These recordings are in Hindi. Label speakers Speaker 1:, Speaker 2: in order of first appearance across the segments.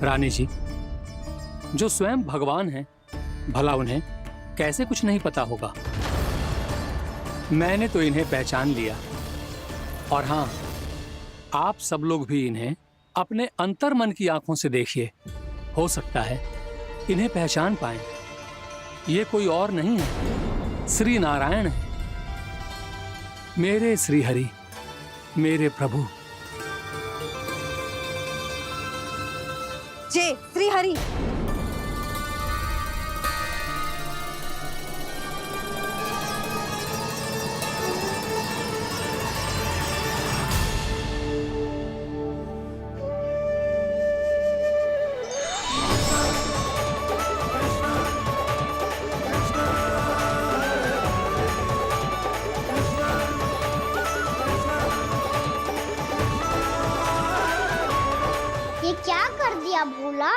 Speaker 1: रानी जी, जो स्वयं भगवान हैं, भला उन्हें कैसे कुछ नहीं पता होगा। मैंने तो इन्हें पहचान लिया, और हाँ, आप सब लोग भी इन्हें अपने अंतर्मन की आंखों से देखिए। हो सकता है इन्हें पहचान पाएं। ये कोई और नहीं है, श्री नारायण है, मेरे श्री हरि, मेरे प्रभु।
Speaker 2: जय श्री हरि।
Speaker 3: ये क्या कर दिया भोला?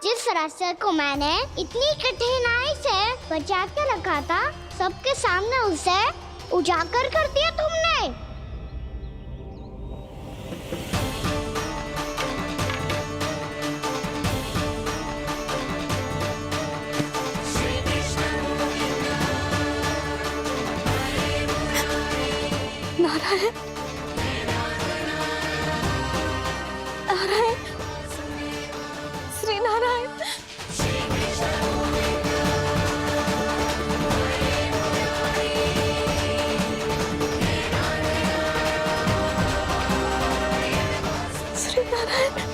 Speaker 3: जिस रास्ते को मैंने इतनी कठिनाई से बचा के रखा था, सबके सामने उसे उजागर कर दिया तुमने।
Speaker 2: नारायण, नारायण, श्री नारायण। श्री नारायण।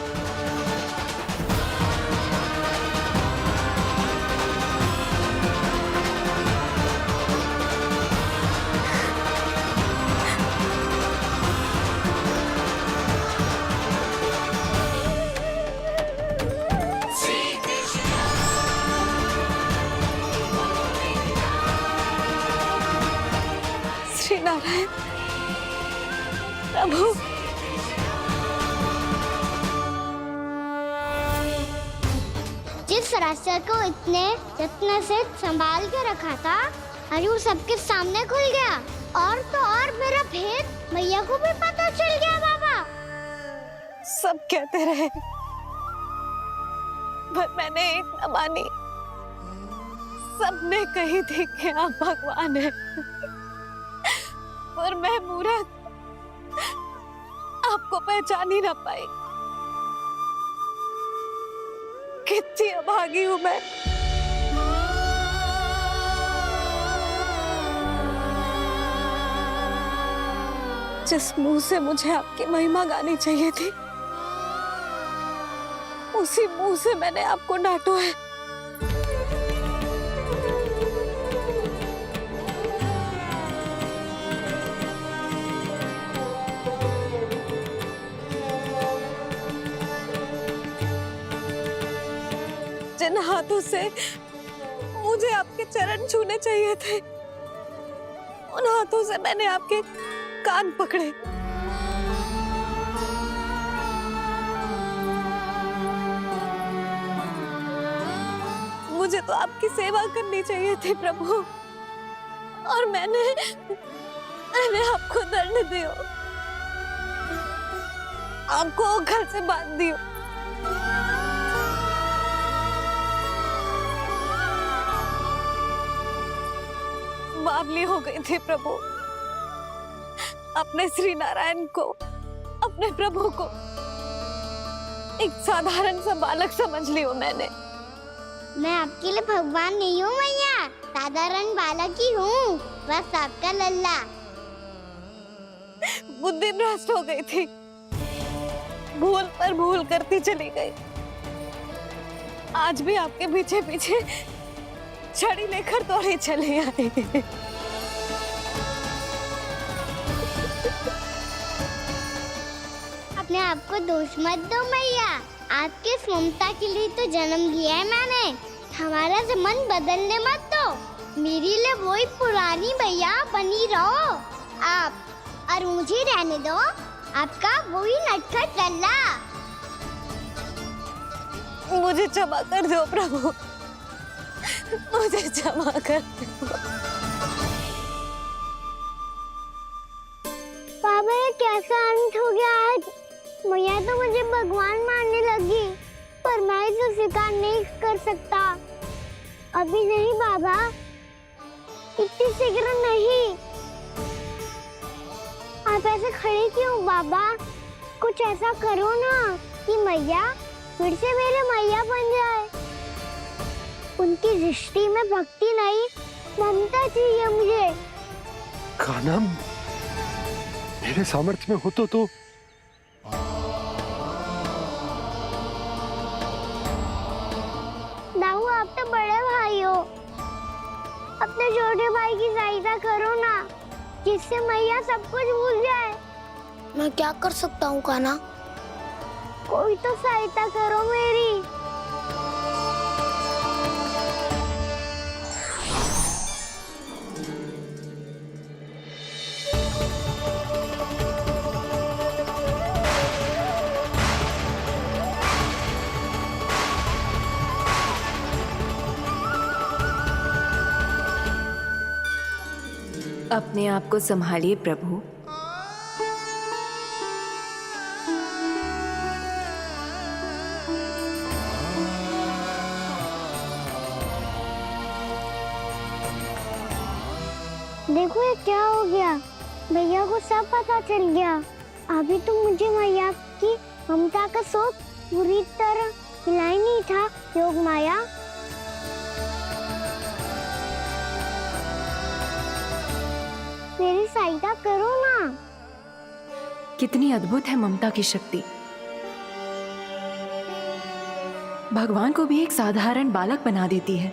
Speaker 2: श्री नारायण प्रभु।
Speaker 3: जिस रास्ते को इतने जत्न से संभाल के रखा था, आज वो सबके सामने खुल गया। और तो और मेरा भेद मैया को भी पता चल गया बाबा।
Speaker 2: सब कहते रहे, पर मैंने एक न मानी। सबने कही थी कि आप भगवान हैं, पर मैं मूर्ख आपको पहचान ही ना पाई। कितनी अभागी हूं मैं। जिस मुंह से मुझे आपकी महिमा गानी चाहिए थी, उसी मुंह से मैंने आपको डांटा है। जिन हाथों से मुझे आपके चरण छूने चाहिए थे, उन हाथों से मैंने आपके कान पकड़े। मुझे तो आपकी सेवा करनी चाहिए थी प्रभु, और मैंने आपको दंड दियो, आपको घर से बांध दियो। बावली हो गई थी प्रभु। अपने श्री नारायण को, अपने प्रभु को एक साधारण सा बालक समझ लियो मैंने।
Speaker 3: मैं आपके लिए भगवान नहीं हूँ मैया, साधारण बालक ही हूँ, बस आपका लल्ला।
Speaker 2: बुद्धि भ्रष्ट हो गई थी, भूल पर भूल करती चली गई। आज भी आपके पीछे पीछे छड़ी लेकर दौड़े चले आए।
Speaker 3: अपने आप को दोष मत दो मैया, आपके ममता के लिए तो जन्म लिया है मैंने। हमारा से मन बदलने मत दो। मेरे लिए वही पुरानी भैया बनी रहो आप, और मुझे रहने दो आपका वही नटखट लल्ला।
Speaker 2: मुझे क्षमा कर दो प्रभु, मुझे क्षमा कर दो।
Speaker 3: पापा ये कैसा अंत हो गया आज? मैया तो मुझे भगवान मानने लगी, पर कर सकता। अभी नहीं बाबा, इतनी शीघ्र नहीं। आप ऐसे खड़े क्यों बाबा? कुछ ऐसा करो ना कि मैया फिर से मेरे मैया बन जाए। उनकी दृष्टि में भक्ति नहीं, ममता चाहिए मुझे।
Speaker 4: कान्हा, मेरे सामर्थ्य में हो तो
Speaker 3: दाऊ, आप तो बड़े भाई हो, अपने छोटे भाई की सहायता करो ना, जिससे मैया सब कुछ भूल जाए।
Speaker 5: मैं क्या कर सकता हूँ कान्हा?
Speaker 3: कोई तो सहायता करो मेरी।
Speaker 6: अपने आप को संभालिए प्रभु।
Speaker 3: देखो ये क्या हो गया, भैया को सब पता चल गया। अभी तो मुझे मैया की ममता का शौक पूरी तरह मिला ही नहीं था। योग माया, मेरी सहायता करो ना।
Speaker 6: कितनी अद्भुत है ममता की शक्ति। भगवान को भी एक साधारण बालक बना देती है।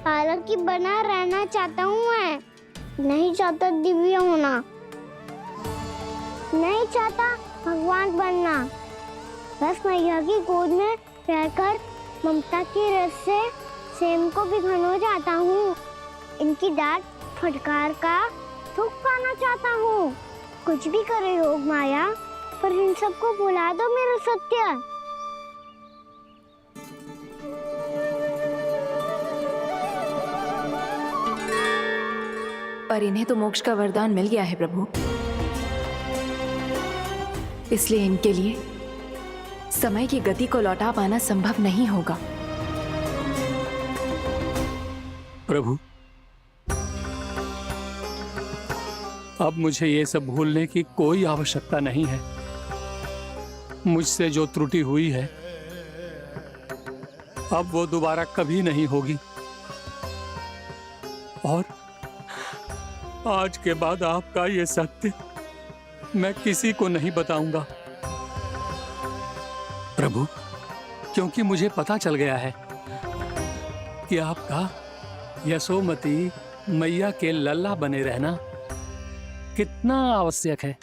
Speaker 3: बालक की बना रहना चाहता हूँ मैं, नहीं चाहता दिव्य होना, नहीं चाहता भगवान बनना। बस मैया की गोद में रहकर ममता की रस से सेम को भी घनो चाहता हूँ। इनकी डांट फटकार का सुख पाना चाहता हूँ। कुछ भी करे योग माया, पर इन सबको भुला दो मेरा सत्य।
Speaker 6: पर इन्हें तो मोक्ष का वरदान मिल गया है प्रभु, इसलिए इनके लिए समय की गति को लौटा पाना संभव नहीं होगा।
Speaker 1: प्रभु, अब मुझे ये सब भूलने की कोई आवश्यकता नहीं है। मुझसे जो त्रुटि हुई है अब वो दोबारा कभी नहीं होगी, और आज के बाद आपका ये सत्य मैं किसी को नहीं बताऊंगा प्रभु, क्योंकि मुझे पता चल गया है कि आपका यशोमती मैया के लल्ला बने रहना कितना आवश्यक है।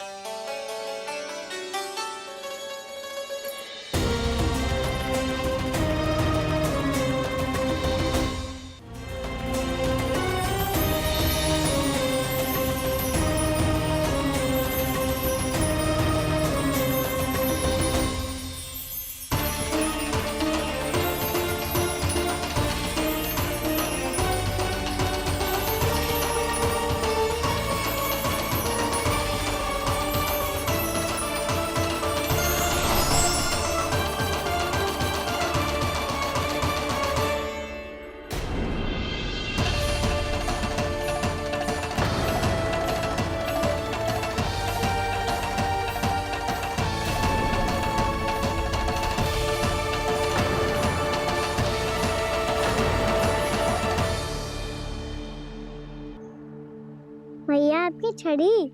Speaker 3: मैया आपकी छड़ी।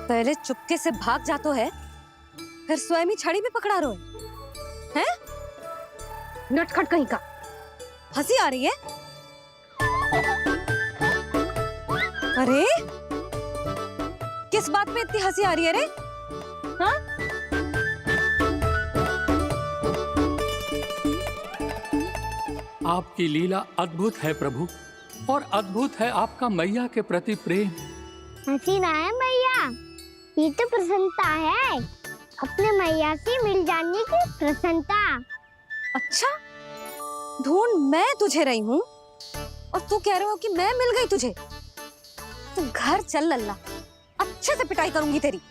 Speaker 2: पहले चुपके से भाग जा तो है, फिर स्वयं ही छड़ी भी पकड़ा रहे हैं? नटखट कहीं का। हंसी आ रही है? अरे किस बात पे इतनी हंसी आ रही है रे? हाँ?
Speaker 1: आपकी लीला अद्भुत है प्रभु, और अद्भुत है आपका मैया के प्रति प्रेम।
Speaker 3: हंसी ना है मैया, ये तो प्रसन्नता है, अपने मैया से मिल जाने की प्रसन्नता।
Speaker 2: अच्छा, ढूंढ मैं तुझे रही हूँ और तू कह रहे हो कि मैं मिल गई तुझे। तू घर चल लल्ला, अच्छे से पिटाई करूंगी तेरी।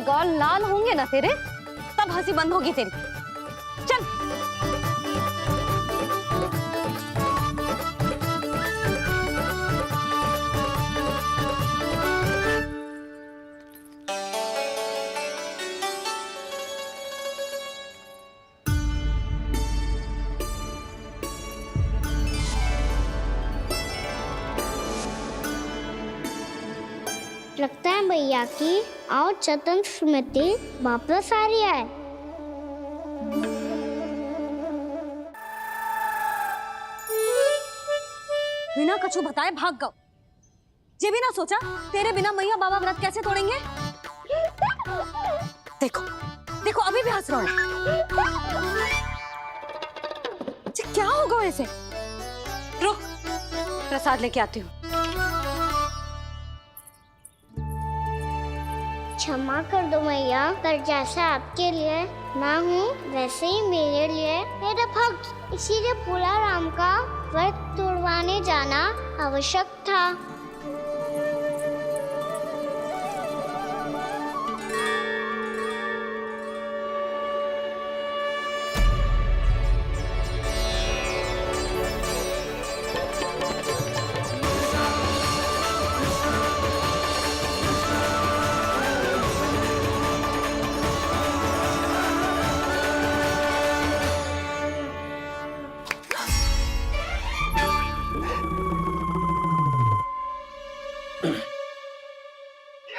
Speaker 2: गाल लाल होंगे ना तेरे, तब हंसी बंद होगी तेरी। चल।
Speaker 3: लगता है भैया की और चतन स्मृति वापस आ रही है।
Speaker 2: बिना कछु बताए भाग गओ। ये भी ना सोचा तेरे बिना मैया बाबा व्रत कैसे तोड़ेंगे। देखो देखो अभी भी हंस रहा है। क्या होगा वैसे? रुक, प्रसाद लेके आती हूँ।
Speaker 3: क्षमा कर दो मैया, पर जैसा आपके लिए मैं हूँ वैसे ही मेरे लिए मेरा भक्त, इसीलिए पूरा राम का व्रत तोड़वाने जाना आवश्यक था।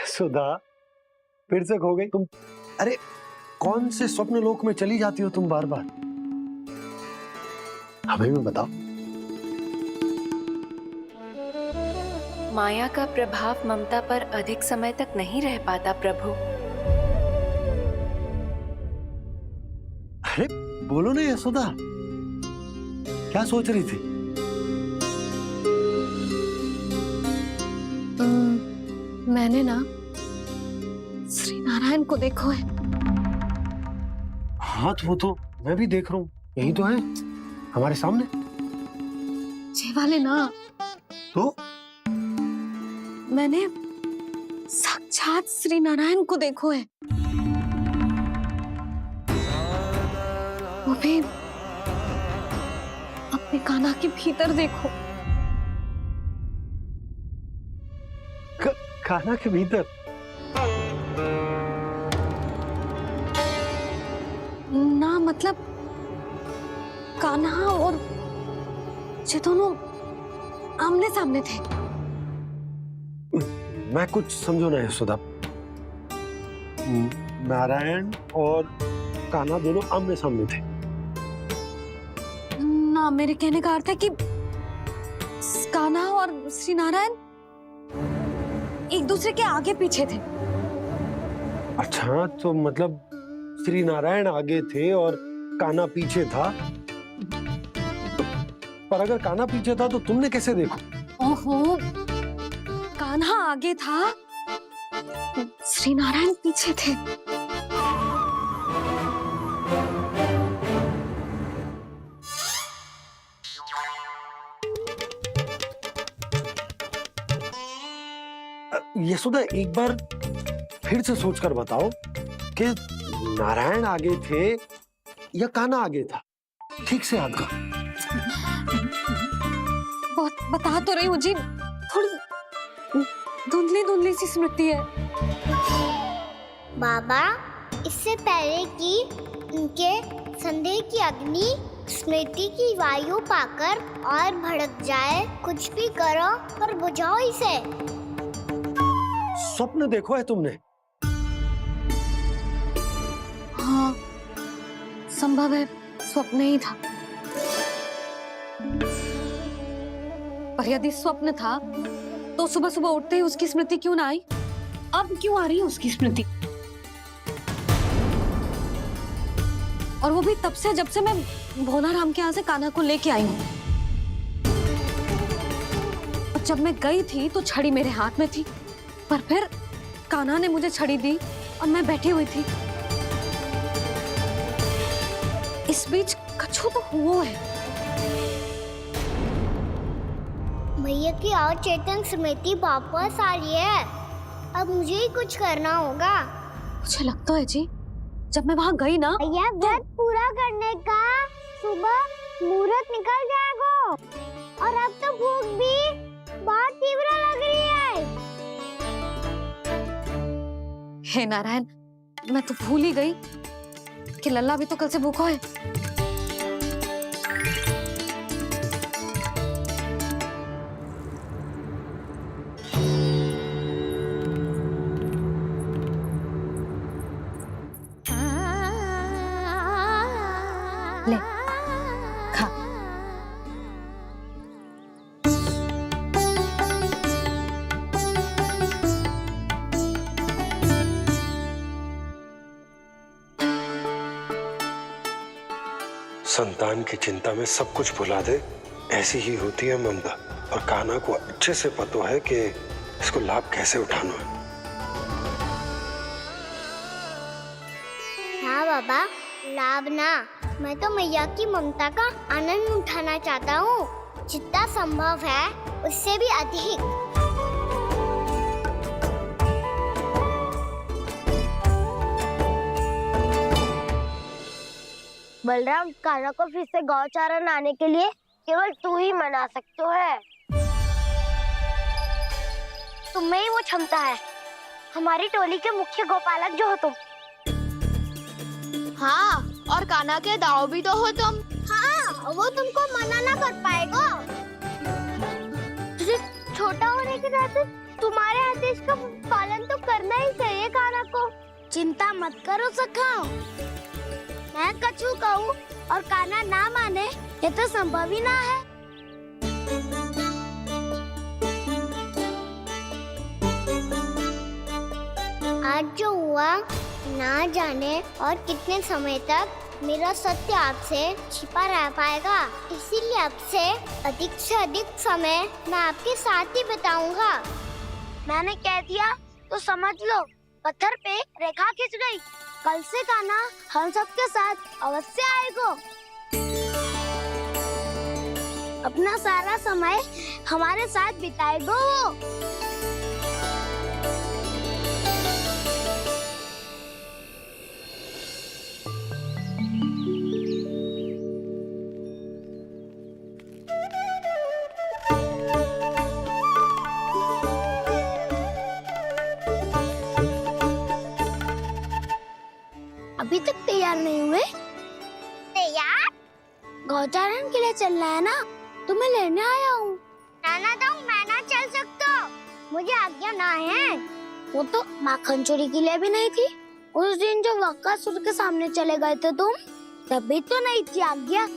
Speaker 4: सुधा, फिर से खो गई तुम। अरे कौन से स्वप्न लोक में चली जाती हो तुम बार बार? हमें भी बताओ।
Speaker 6: माया का प्रभाव ममता पर अधिक समय तक नहीं रह पाता प्रभु।
Speaker 4: अरे बोलो ना यशोदा, क्या सोच रही थी?
Speaker 2: मैंने ना श्री नारायण को देखो है।
Speaker 4: हाँ वो तो मैं भी देख रहा हूँ, यही तो है हमारे सामने।
Speaker 2: ये वाले ना,
Speaker 4: तो
Speaker 2: मैंने साक्षात श्री नारायण को देखो है, वो भी अपने कान्हा के भीतर देखो।
Speaker 4: कान्हा के भीतर?
Speaker 2: ना मतलब कान्हा और ये दोनों आमने सामने थे।
Speaker 4: मैं कुछ समझो ना यशोदा। नारायण और कान्हा दोनों आमने सामने थे?
Speaker 2: ना, मेरे कहने का अर्थ है कि कान्हा और श्री नारायण एक दूसरे के आगे पीछे थे।
Speaker 4: अच्छा, तो मतलब श्री नारायण आगे थे और कान्हा पीछे था। पर अगर कान्हा पीछे था तो तुमने कैसे देखा?
Speaker 2: ओहो, कान्हा आगे था, श्री नारायण पीछे थे।
Speaker 4: यशोदा, एक बार फिर से सोचकर बताओ कि नारायण आगे थे या कान्हा आगे था? ठीक से याद कर।
Speaker 2: बता तो रही हूँ जी, थोड़ी धुंधली धुंधली सी स्मृति है।
Speaker 3: बाबा, इससे पहले कि उनके संदेह की अग्नि स्मृति की वायु पाकर और भड़क जाए, कुछ भी करो और बुझाओ इसे।
Speaker 4: स्वप्न देखो है तुमने?
Speaker 2: हाँ, संभव है स्वप्न ही था। पर यदि स्वप्न था तो सुबह सुबह उठते ही उसकी स्मृति क्यों ना आई? अब क्यों आ रही है उसकी स्मृति? और वो भी तब से जब से मैं भोलाराम के यहाँ से कान्हा को लेके आई हूँ। और जब मैं गई थी तो छड़ी मेरे हाथ में थी, पर फिर कान्हा ने मुझे छड़ी दी और मैं बैठी हुई थी। इस बीच कछु तो हुआ है।
Speaker 3: भैया की और चेतन स्मृति वापस आ रही है। अब मुझे ही कुछ करना होगा।
Speaker 2: मुझे लगता है जी, जब मैं वहाँ गई ना,
Speaker 3: भैया व्रत पूरा करने का सुबह मुहूर्त निकल जाएगा और अब तो भूख भी बहुत तीव्र लग रही है।
Speaker 2: हे नारायण, मैं तो भूल ही गई कि लल्ला भी तो कल से भूखा है। ले खा।
Speaker 4: संतान की चिंता में सब कुछ भुला दे, ऐसी ही होती है ममता। और कान्हा को अच्छे से पता है कि इसको लाभ कैसे उठाना है।
Speaker 3: हाँ बाबा, लाभ ना, मैं तो मैया की ममता का आनंद उठाना चाहता हूँ, जितना संभव है उससे भी अधिक।
Speaker 5: बलराम, कान्हा को फिर से गौचारण आने के लिए केवल तू ही मना सकते है। तुम्हें ही वो क्षमता है, हमारी टोली के मुख्य गोपालक जो हो तुम।
Speaker 3: हाँ, और कान्हा के दाव भी तो हो तुम। हाँ, वो तुमको मना ना कर पाएगा। तुझे छोटा होने के नाते तुम्हारे आदेश का पालन तो करना ही चाहिए कान्हा को। चिंता मत करो सखा, मैं कछु कहूँ और कान्हा ना माने, ये तो संभव ही ना है। आज जो हुआ ना जाने और कितने समय तक मेरा सत्य आपसे छिपा रह पाएगा, इसीलिए अब से अधिक समय मैं आपके साथ ही बिताऊंगा। मैंने कह दिया तो समझ लो, पत्थर पे रेखा खिंच गई। कल से कान्हा हम सबके साथ अवश्य आएगा। अपना सारा समय हमारे साथ बिताएगा वो। अभी तक तैयार नहीं हुए? तैयार? गौचारण के लिए चलना है ना, तुम्हें लेने आया हूँ। नाना तो मैं ना चल सकता, मुझे आज्ञा ना है। वो तो माखन चोरी के लिए भी नहीं थी। उस दिन जो वक्कासुर के सामने चले गए थे तुम, तभी तो नहीं थी आज्ञा।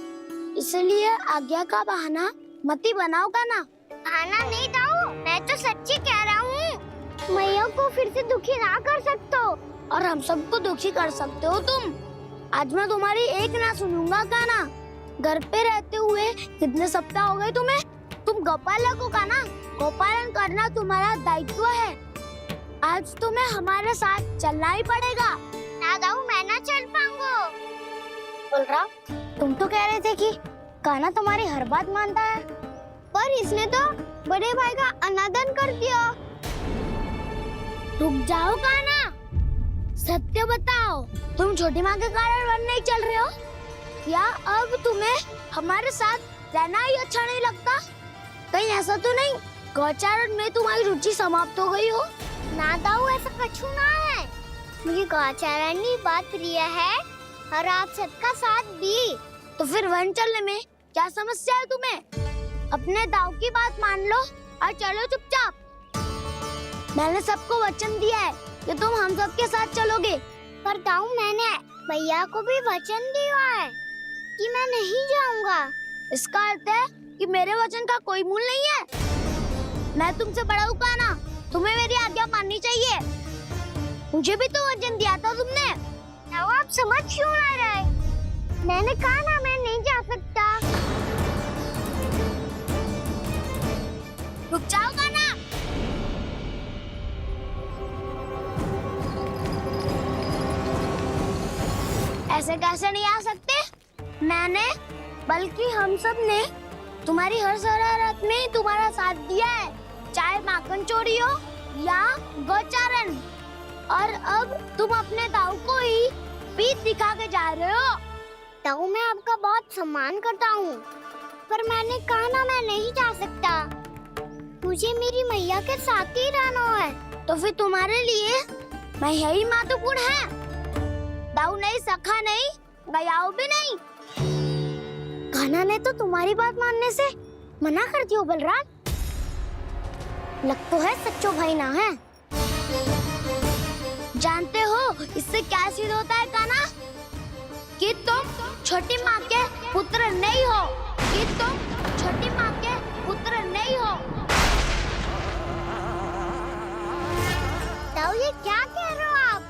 Speaker 3: इसलिए आज्ञा का बहाना मत ही बनाओ ना। बहाना नहीं दाऊ, मैं तो सच्ची कह रहा हूँ। मैया को फिर से दुखी ना कर सकते हो और हम सबको दुखी कर सकते हो तुम। आज मैं तुम्हारी एक ना सुनूंगा कान्हा। घर पे रहते हुए कितने सप्ताह हो गए तुम्हें? तुम गोपालक हो कान्हा, गोपालन करना तुम्हारा दायित्व है। आज तुम्हें हमारे साथ चलना ही पड़ेगा। ना दाऊ, मैं ना चल पाऊंगा। बलराम, तुम तो कह रहे थे कि कान्हा तुम्हारी हर बात मानता है, पर इसने तो बड़े भाई का अनादर कर दिया। रुक जाओ कान्हा, सत्य बताओ, तुम छोटी माँ के कारण वन नहीं चल रहे हो या अब तुम्हें हमारे साथ रहना ही अच्छा नहीं लगता? कहीं ऐसा तो नहीं गौचारण में तुम्हारी रुचि समाप्त हो गई हो? ना दाऊ, ऐसा कछु ना है। मुझे गौचारण की बात प्रिय है और आप सबका साथ भी। तो फिर वन चलने में क्या समस्या है तुम्हें? अपने दाऊ की बात मान लो और चलो चुपचाप। मैंने सबको वचन दिया है कि तुम हम सबके साथ चलोगे। पर दाऊ, मैंने भैया को भी वचन दिया है कि मैं नहीं जाऊंगा। इसका अर्थ है कि मेरे वचन का कोई मूल नहीं है। मैं तुमसे बड़ा हूँ कान्हा, तुम्हें मेरी आज्ञा माननी चाहिए। मुझे भी तो वचन दिया था तुमने। दाऊ, आप समझ क्यों आ रहे? मैंने कहा ना, मैं नहीं जा सकता। रुक जाओ कान्हा। ऐसे कैसे नहीं आ सकते? मैंने बल्कि हम सब ने तुम्हारी हर शरारत में तुम्हारा साथ दिया है, चाहे माखन चोरी हो या गौचारण।
Speaker 5: और अब तुम अपने ताऊ को ही पीठ दिखा के जा रहे हो।
Speaker 3: ताऊ मैं आपका बहुत सम्मान करता हूँ, पर मैंने कहा ना मैं नहीं जा सकता। मुझे मेरी मैया के साथ ही रहना है।
Speaker 5: तो फिर तुम्हारे लिए मैं यही महत्वपूर्ण है। दाऊ नहीं, सखा नहीं, गयाऊ भी नहीं। कान्हा ने तो तुम्हारी बात मानने से मना कर दियो बलराम। लग तो है सच्चो भाई ना है। जानते हो इससे क्या सिद्ध होता है कान्हा? कि तुम छोटी माँ के पुत्र नहीं हो, कि तुम छोटी माँ के पुत्र नहीं हो।
Speaker 3: ताऊ ये क्या कह रहे हो आप?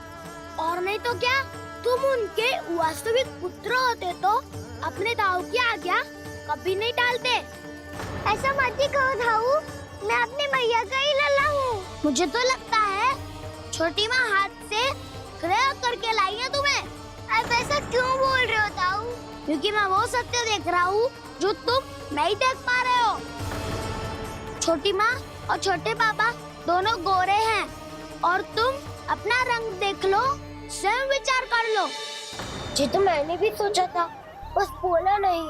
Speaker 5: और नहीं तो क्या, तुम उनके वास्तविक पुत्र होते तो अपने दाऊ की आज्ञा कभी नहीं टालते।
Speaker 3: ऐसा मत ही कहो ताऊ, मैं अपनी मैया का ही लल्ला हूँ।
Speaker 5: मुझे तो लगता है छोटी माँ हाथ से ग्रह करके लाई है तुम्हें।
Speaker 3: आप ऐसा क्यों बोल रहे हो ताऊ?
Speaker 5: क्योंकि मैं वो सत्य देख रहा हूँ जो तुम नहीं देख पा रहे हो। छोटी माँ और छोटे पापा दोनों गोरे हैं और तुम अपना रंग देख लो, स्वयं विचार कर लो।
Speaker 3: जी तो मैंने भी सोचा था, बस बोला नहीं।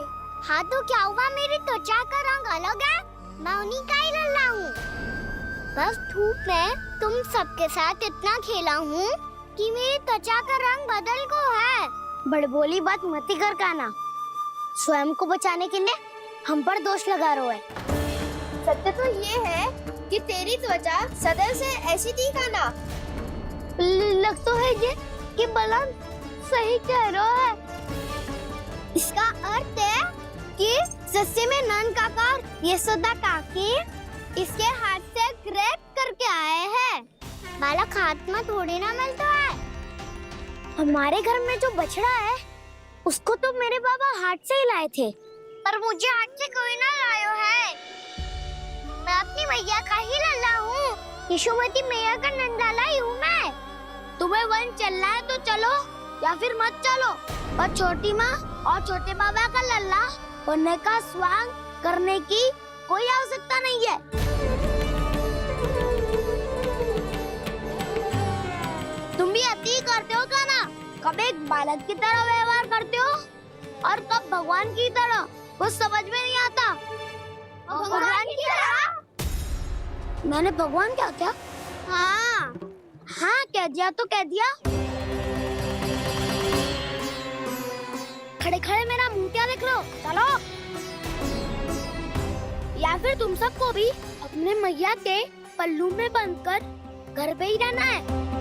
Speaker 3: हाँ तो क्या हुआ, मेरी त्वचा का रंग अलग है, मैं उन्हीं का ही लल्ला हूँ। बस धूप में तुम सबके साथ इतना खेला हूँ कि मेरी त्वचा का रंग बदल को है।
Speaker 5: बड़बोली बात मत ही कर कान्हा। स्वयं को बचाने के लिए हम पर दोष लगा रहे है।
Speaker 2: सत्य तो ये है कि तेरी त्वचा सदैव से ऐसी थी कान्हा।
Speaker 5: लग तो है ये कि बलराम सही कह रहा है।
Speaker 3: इसका अर्थ है कि सस्य में नन काका यशोदा काकी इसके हाथ से ग्रेप करके आए हैं। बालक हाथ में थोड़ी ना मिलता है।
Speaker 5: हमारे घर में जो बछड़ा है उसको तो मेरे बाबा हाथ से ही लाए थे।
Speaker 3: पर मुझे हाथ से कोई ना लायो है। मैं अपनी मैया का ही लल्ला हूँ, यशोमती मैया का नंदाला ही हूँ मैं।
Speaker 5: तुम्हें वन चलना है तो चलो या फिर मत चलो, पर छोटी माँ और छोटे बाबा का लल्ला बनने का स्वांग करने की कोई आवश्यकता नहीं है। तुम भी अति करते हो कान्हा, कब एक बालक की तरह व्यवहार करते हो और कब भगवान की तरह, कुछ समझ में नहीं आता।
Speaker 3: भगवान की तरह?
Speaker 5: मैंने भगवान क्या क्या?
Speaker 3: हाँ
Speaker 5: हाँ कह दिया तो कह दिया। खड़े खड़े मेरा मुंह क्या देख लो, चलो। या फिर तुम सबको भी अपने मैया के पल्लू में बंद कर घर पे ही रहना है।